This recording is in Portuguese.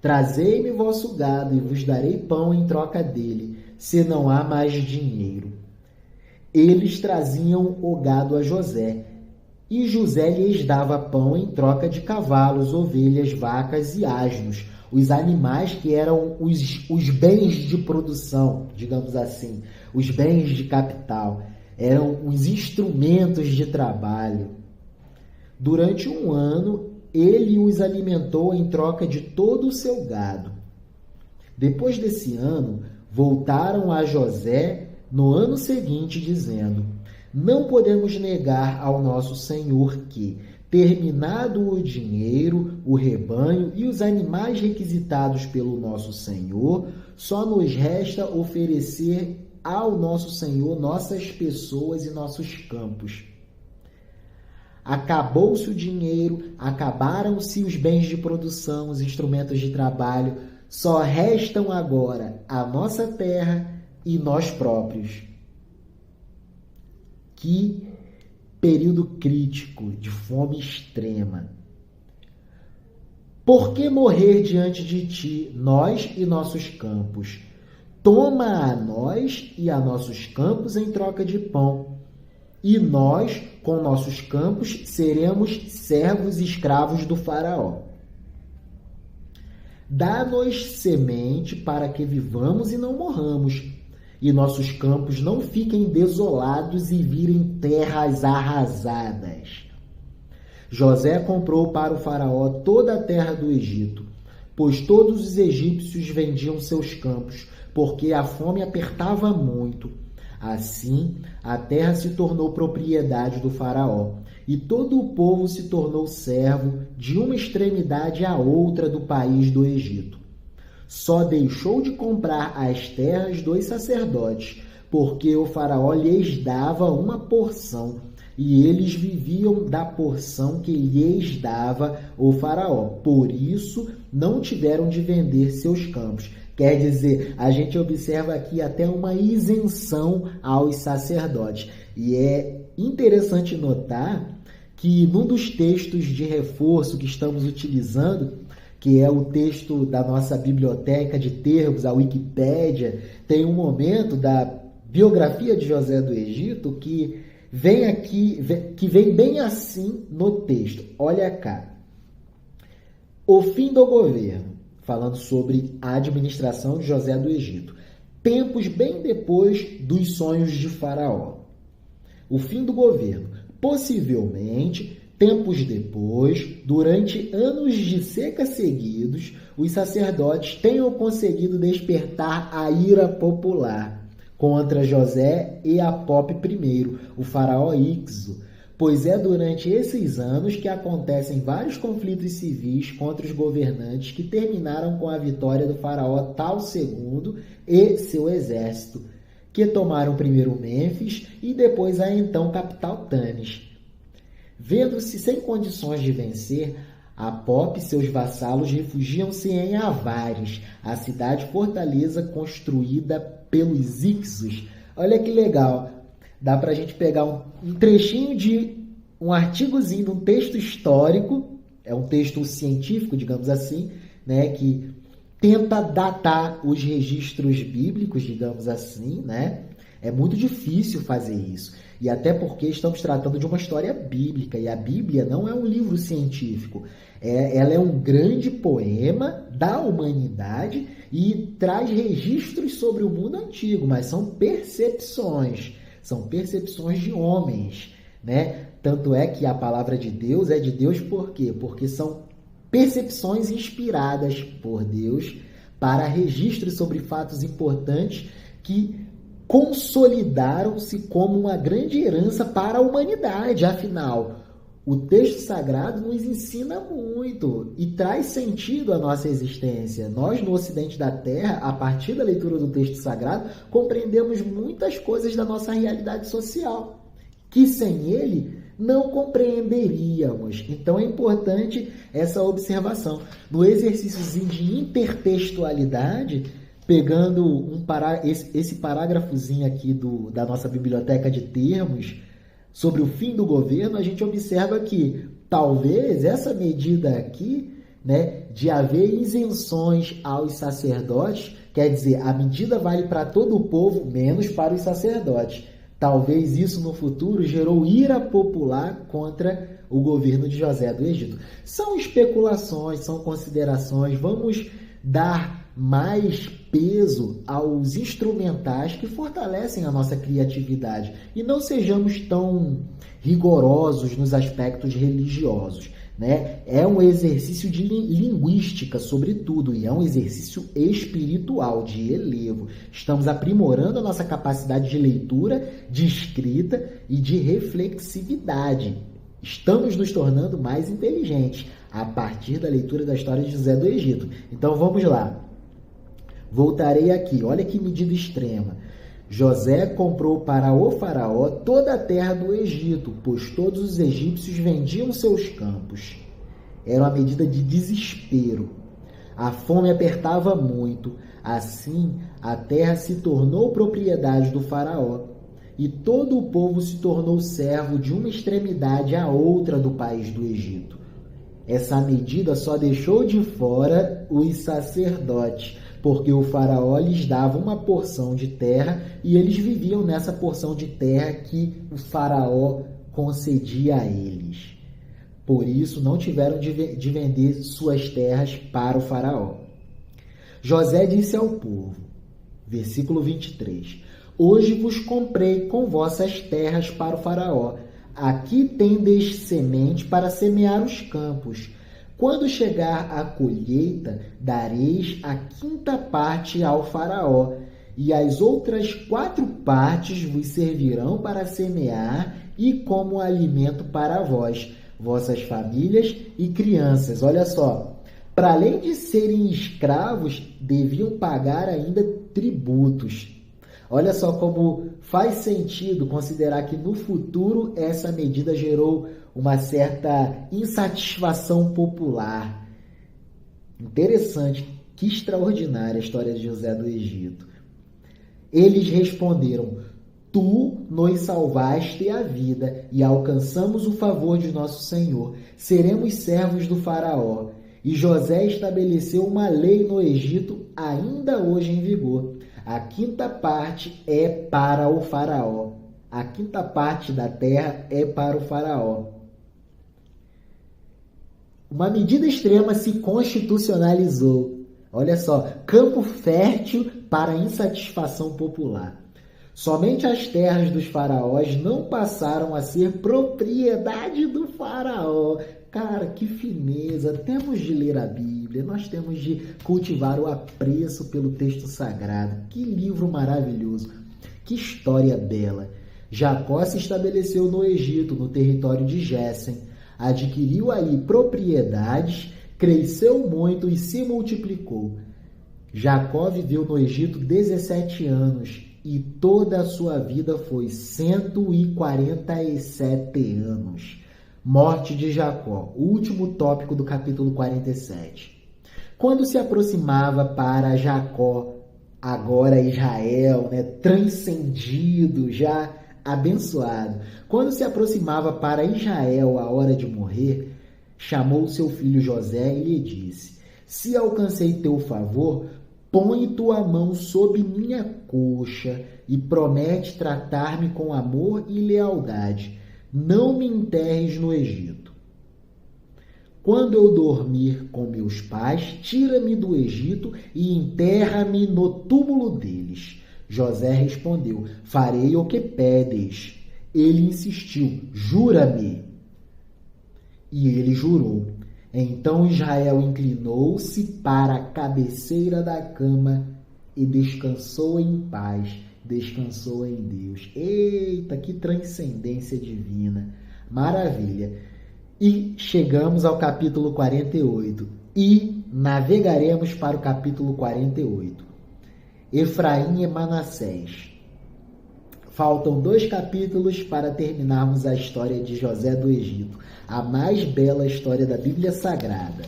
Trazei-me vosso gado e vos darei pão em troca dele, se não há mais dinheiro. Eles traziam o gado a José, e José lhes dava pão em troca de cavalos, ovelhas, vacas e asnos, os animais que eram os bens de produção, digamos assim, os bens de capital, eram os instrumentos de trabalho. Durante 1 ano, ele os alimentou em troca de todo o seu gado. Depois desse ano, voltaram a José no ano seguinte, dizendo: não podemos negar ao nosso senhor que, terminado o dinheiro, o rebanho e os animais requisitados pelo nosso senhor, só nos resta oferecer ao nosso senhor nossas pessoas e nossos campos. Acabou-se o dinheiro, acabaram-se os bens de produção, os instrumentos de trabalho, só restam agora a nossa terra e nós próprios. Que período crítico de fome extrema. Por que morrer diante de ti, nós e nossos campos? Toma a nós e a nossos campos em troca de pão. E nós, com nossos campos, seremos servos e escravos do faraó. Dá-nos semente para que vivamos e não morramos, e nossos campos não fiquem desolados e virem terras arrasadas. José comprou para o faraó toda a terra do Egito, pois todos os egípcios vendiam seus campos, porque a fome apertava muito. Assim, a terra se tornou propriedade do faraó, e todo o povo se tornou servo de uma extremidade à outra do país do Egito. Só deixou de comprar as terras dos sacerdotes, porque o faraó lhes dava uma porção, e eles viviam da porção que lhes dava o faraó. Por isso, não tiveram de vender seus campos. Quer dizer, a gente observa aqui até uma isenção aos sacerdotes. E é interessante notar que num dos textos de reforço que estamos utilizando, que é o texto da nossa biblioteca de termos, a Wikipédia, tem um momento da biografia de José do Egito que vem bem assim no texto. Olha cá. O fim do governo, falando sobre a administração de José do Egito. Tempos bem depois dos sonhos de Faraó. O fim do governo. Possivelmente, tempos depois, durante anos de seca seguidos, os sacerdotes tenham conseguido despertar a ira popular contra José e Apop I, o faraó Ixo, pois é durante esses anos que acontecem vários conflitos civis contra os governantes que terminaram com a vitória do faraó Tal II e seu exército, que tomaram primeiro Mênfis e depois a então capital Tanis. Vendo-se sem condições de vencer, Apop e seus vassalos refugiam-se em Avares, a cidade-fortaleza construída pelos Ixos. Olha que legal! Dá para a gente pegar um trechinho de um artigozinho de um texto histórico, é um texto científico, digamos assim, né, que tenta datar os registros bíblicos, digamos assim, né? É muito difícil fazer isso. E até porque estamos tratando de uma história bíblica, e a Bíblia não é um livro científico. Ela é um grande poema da humanidade e traz registros sobre o mundo antigo, mas são percepções de homens, né? Tanto é que a palavra de Deus é de Deus por quê? Porque são percepções inspiradas por Deus para registros sobre fatos importantes que consolidaram-se como uma grande herança para a humanidade. Afinal, o texto sagrado nos ensina muito e traz sentido à nossa existência. Nós, no Ocidente da Terra, a partir da leitura do texto sagrado, compreendemos muitas coisas da nossa realidade social, que sem ele não compreenderíamos. Então é importante essa observação. No exercício de intertextualidade, pegando esse parágrafozinho aqui da nossa biblioteca de termos, sobre o fim do governo, a gente observa que talvez essa medida aqui, né, de haver isenções aos sacerdotes, quer dizer, a medida vale para todo o povo, menos para os sacerdotes. Talvez isso no futuro gerou ira popular contra o governo de José do Egito. São especulações, são considerações. Vamos dar mais peso aos instrumentais que fortalecem a nossa criatividade e não sejamos tão rigorosos nos aspectos religiosos, né? É um exercício de linguística, sobretudo, e é um exercício espiritual, de elevo. Estamos aprimorando a nossa capacidade de leitura, de escrita e de reflexividade. Estamos nos tornando mais inteligentes a partir da leitura da história de José do Egito. Então vamos lá. Voltarei aqui. Olha que medida extrema. José comprou para o faraó toda a terra do Egito, pois todos os egípcios vendiam seus campos. Era uma medida de desespero. A fome apertava muito. Assim, a terra se tornou propriedade do faraó, e todo o povo se tornou servo de uma extremidade à outra do país do Egito. Essa medida só deixou de fora os sacerdotes, porque o faraó lhes dava uma porção de terra e eles viviam nessa porção de terra que o faraó concedia a eles. Por isso, não tiveram de vender suas terras para o faraó. José disse ao povo, versículo 23, hoje vos comprei com vossas terras para o faraó. Aqui tendes semente para semear os campos. Quando chegar a colheita, dareis a 5ª parte ao faraó, e as outras 4 partes vos servirão para semear e como alimento para vós, vossas famílias e crianças. Olha só, para além de serem escravos, deviam pagar ainda tributos. Olha só como faz sentido considerar que no futuro essa medida gerou uma certa insatisfação popular. Interessante, que extraordinária a história de José do Egito. Eles responderam, tu nos salvaste a vida e alcançamos o favor de nosso Senhor. Seremos servos do faraó. E José estabeleceu uma lei no Egito, ainda hoje em vigor. A 5ª parte é para o faraó. A 5ª parte da terra é para o faraó. Uma medida extrema se constitucionalizou. Olha só, campo fértil para a insatisfação popular. Somente as terras dos faraós não passaram a ser propriedade do faraó. Cara, que fineza! Temos de ler a Bíblia, nós temos de cultivar o apreço pelo texto sagrado. Que livro maravilhoso! Que história bela! Jacó se estabeleceu no Egito, no território de Gésen. Adquiriu ali propriedades, cresceu muito e se multiplicou. Jacó viveu no Egito 17 anos e toda a sua vida foi 147 anos. Morte de Jacó, o último tópico do capítulo 47. Quando se aproximava para Jacó, agora Israel, transcendido, já abençoado. Quando se aproximava para Israel a hora de morrer, chamou seu filho José e lhe disse, se alcancei teu favor, põe tua mão sob minha coxa e promete tratar-me com amor e lealdade. Não me enterres no Egito. Quando eu dormir com meus pais, tira-me do Egito e enterra-me no túmulo deles. José respondeu, farei o que pedes. Ele insistiu, jura-me. E ele jurou. Então Israel inclinou-se para a cabeceira da cama e descansou em paz. Descansou em Deus. Eita, que transcendência divina. Maravilha. E chegamos ao capítulo 48. E navegaremos para o capítulo 48. Efraim e Manassés. Faltam 2 capítulos para terminarmos a história de José do Egito, a mais bela história da Bíblia Sagrada.